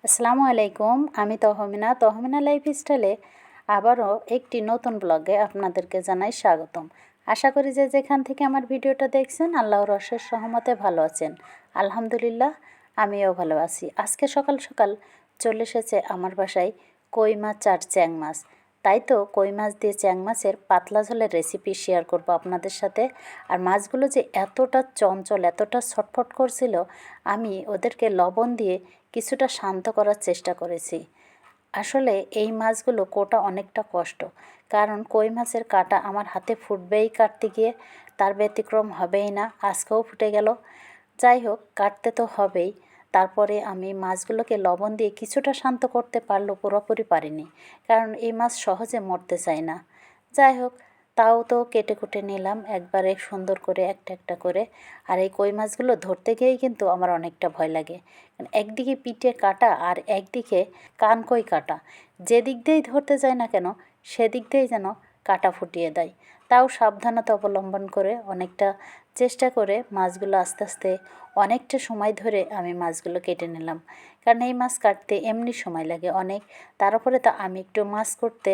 আসসালামু আলাইকুম। আমি তহমিনা লাইফস্টাইলে আবারও একটি নতুন ব্লগে আপনাদেরকে জানাই স্বাগতম। আশা করি যে যেখান থেকে আমার ভিডিওটা দেখছেন আল্লাহর অশেষ রহমতে ভালো আছেন। আলহামদুলিল্লাহ, আমিও ভালো আছি। আজকে সকাল সকাল চলে এসেছে আমার বাসায় কই মাছ আর চ্যাং মাছ। তাই তো কই মাছ দিয়ে চ্যাং মাছের পাতলা ঝোলের রেসিপি শেয়ার করব আপনাদের সাথে। আর মাছগুলো যে এতটা চঞ্চল, এতটা ছটফট করছিল, আমি ওদেরকে লবণ দিয়ে কিছুটা শান্ত করার চেষ্টা করেছি। আসলে এই মাছগুলো কোটা অনেকটা কষ্ট, কারণ কই মাছের কাঁটা আমার হাতে ফুটবেই কাটতে গিয়ে, তার ব্যতিক্রম হবেই না। আজকেও ফুটে গেল। যাই হোক, কাটতে তো হবেই। তারপরে আমি মাছগুলোকে লবণ দিয়ে কিছুটা শান্ত করতে পারলেও পুরোপুরি পারিনি, কারণ এই মাছ সহজে মরতে চায় না। যাই হোক, তাও তো কেটে কুটে নিলাম একবারে সুন্দর করে একটা একটা করে। আর এই কই মাছগুলো ধরতে গিয়েই কিন্তু আমার অনেকটা ভয় লাগে। একদিকে পিঠে কাটা আর একদিকে কান কই কাটা, যেদিক দিয়েই ধরতে যায় না কেন সেদিক দিয়েই যেন কাটা ফুটিয়ে দেয়। তাও সাবধানতা অবলম্বন করে অনেকটা চেষ্টা করে মাছগুলো আস্তে আস্তে অনেকটা সময় ধরে আমি মাছগুলো কেটে নিলাম, কারণ এই মাছ কাটতে এমনি সময় লাগে অনেক। তার উপরে তো আমি একটু মাছ করতে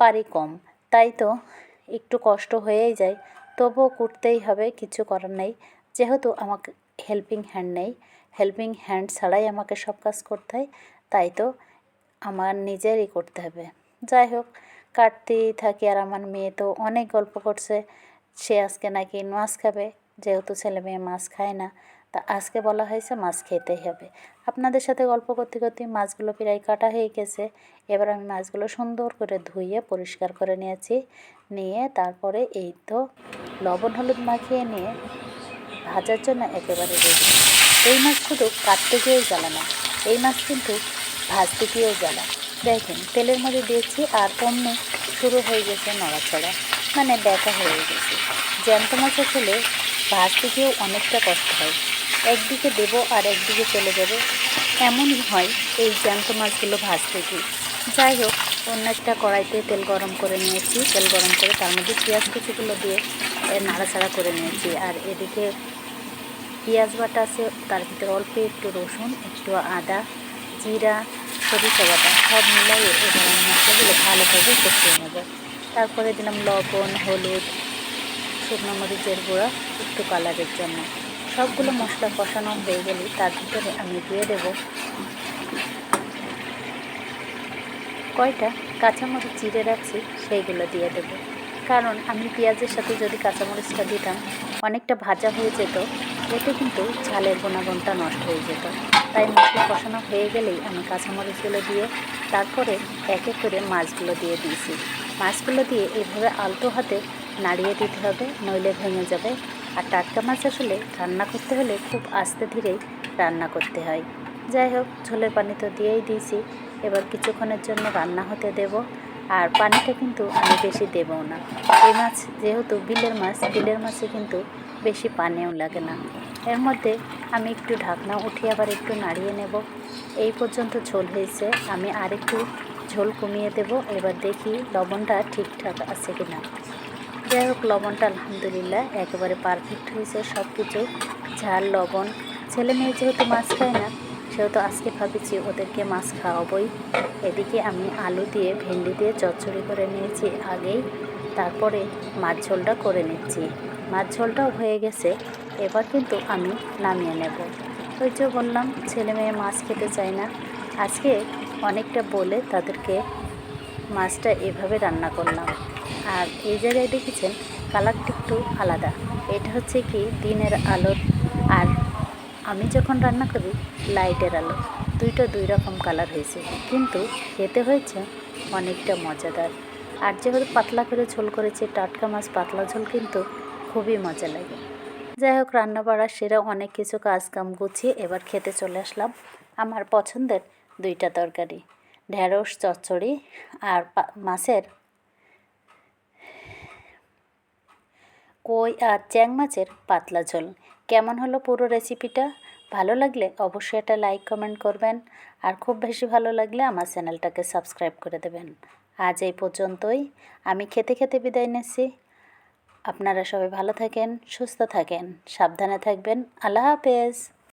পারি কম, তাই তো একটু কষ্ট হয়েই যায়। তবুও করতেই হবে, কিছু করার নেই। যেহেতু আমাকে হেল্পিং হ্যান্ড নেই, হেল্পিং হ্যান্ড ছাড়াই আমাকে সব কাজ করতে হয়, তাই তো আমার নিজেরই করতে হবে। যাই হোক, কাটতেই থাকি। আর আমার মেয়ে তো অনেক গল্প করছে, সে আজকে নাকি মাছ খাবে। যেহেতু ছেলে মেয়ে মাছ খায় না, তা আজকে বলা হয়েছে মাছ খেতেই হবে। আপনাদের সাথে গল্প করতে করতে মাছগুলো প্রায় কাটা হয়ে গেছে। এবার আমি মাছগুলো সুন্দর করে ধুয়ে পরিষ্কার করে নিয়ে তারপরে এই তো লবণ হলুদ মাখিয়ে নিয়ে ভাজার জন্য একেবারে রেডি। এই মাছ শুধু কাটতে গিয়েও জ্বালা না, এই মাছ কিন্তু ভাজতে গিয়েও জ্বালা। দেখেন, তেলের মধ্যে দিয়েছি আর অমনি শুরু হয়ে গেছে নড়াচড়া, মানে ব্যাকা হয়ে গেছে। জ্যান্ত মাছ আসলে ভাজতে গিয়েও অনেকটা কষ্ট হয়, একদিকে দেবো আর একদিকে চলে যাবে, এমনই হয় এই জ্যান্ত মাছগুলো ভাজতে গিয়ে। যাই হোক, অন্য একটা কড়াইতে তেল গরম করে নিয়েছি। তেল গরম করে তার মধ্যে পেঁয়াজ কুচিগুলো দিয়ে নাড়াচাড়া করে নিয়েছি। আর এদিকে পেঁয়াজ বাটা আছে, তার ভিতরে অল্প একটু রসুন, একটু আদা, জিরা, সরিষা বাটা সব মিলাইয়ে এবার আমি মশলাগুলো ভালোভাবে কষিয়ে নেব। তারপরে দিলাম লবণ, হলুদ, শুকনো মরিচের গুঁড়া একটু কালারের জন্য। সবগুলো মশলা কষানো হয়ে গেলে তার ভিতরে আমি দিয়ে দেব কয়টা কাঁচামরিচ চিড়ে রাখছি, সেইগুলো দিয়ে দেব। কারণ আমি পেঁয়াজের সাথে যদি কাঁচামরিচটা দিতাম অনেকটা ভাজা হয়ে যেত, এতে কিন্তু ঝালের গুণাগুণটা নষ্ট হয়ে যেত। তাই মশলা কষানো হয়ে গেলেই আমি কাঁচামরিচগুলো দিয়ে তারপরে এক এক করে মাছগুলো দিয়ে দিয়েছি। মাছগুলো দিয়ে এইভাবে আলতো হাতে নাড়িয়ে দিতে হবে, নইলে ভেঙে যাবে। আর টাটকা মাছ আসলে রান্না করতে হলে খুব আস্তে ধীরেই রান্না করতে হয়। যাই হোক, ঝোলের পানি তো দিয়েই দিয়েছি, এবার কিছুক্ষণের জন্য রান্না হতে দেব। আর পানিটা কিন্তু আমি বেশি দেবও না। এই মাছ যেহেতু বিলের মাছে কিন্তু বেশি পানিও লাগে না। এর মধ্যে আমি একটু ঢাকনা উঠিয়ে আবার একটু নাড়িয়ে নেব। এই পর্যন্ত ঝোল হয়েছে, আমি আর একটু ঝোল কমিয়ে দেব। এবার দেখি লবণটা ঠিকঠাক আছে কি না। যাই হোক, লবণটা আলহামদুলিল্লাহ একেবারে পারফেক্ট হয়েছে সব কিছু। ঝাল, লবণ, ছেলে মেয়ে যেহেতু মাছ খায় না, সেহেতু আজকে ভাবিছি ওদেরকে মাছ খাওয়াবই। এদিকে আমি আলু দিয়ে ভেন্ডি দিয়ে চচ্চড়ি করে নিয়েছি আগেই, তারপরে মাছ ঝোলটা করে নিচ্ছি। মাছ ঝোলটাও হয়ে গেছে, এবার কিন্তু আমি নামিয়ে নেব। ওই যে বললাম, ছেলে মেয়ে মাছ খেতে চায় না, আজকে অনেকটা বলে তাদেরকে মাছটা এভাবে রান্না করলাম। আর এই জায়গায় দেখেছেন কালারটা একটু আলাদা, এটা হচ্ছে কি দিনের আলোর, আর আমি যখন রান্না করি লাইটের আলো, দুইটা দুই রকম কালার হয়েছে, কিন্তু খেতে হয়েছে অনেকটা মজাদার। আর যেহেতু পাতলা করে ঝোল করেছি, টাটকা মাছ পাতলা ঝোল কিন্তু খুবই মজা লাগে। যাই হোক, রান্না বাড়া সেরা অনেক কিছু কাজকাম গুছিয়ে এবার খেতে চলে আসলাম আমার পছন্দের দুইটা তরকারি, ঢেঁড়স চচ্চড়ি আর মাছের কই আর চ্যাং মাছের পাতলা ঝোল। কেমন হলো পুরো রেসিপিটা? ভালো লাগলে অবশ্যই একটা লাইক কমেন্ট করবেন, আর খুব বেশি ভালো লাগলে আমার চ্যানেলটাকে সাবস্ক্রাইব করে দেবেন। আজ এই পর্যন্তই, আমি খেতে খেতে বিদায় নিচ্ছি। আপনারা সবাই ভালো থাকেন, সুস্থ থাকেন, সাবধানে থাকবেন। আল্লাহ হাফেজ।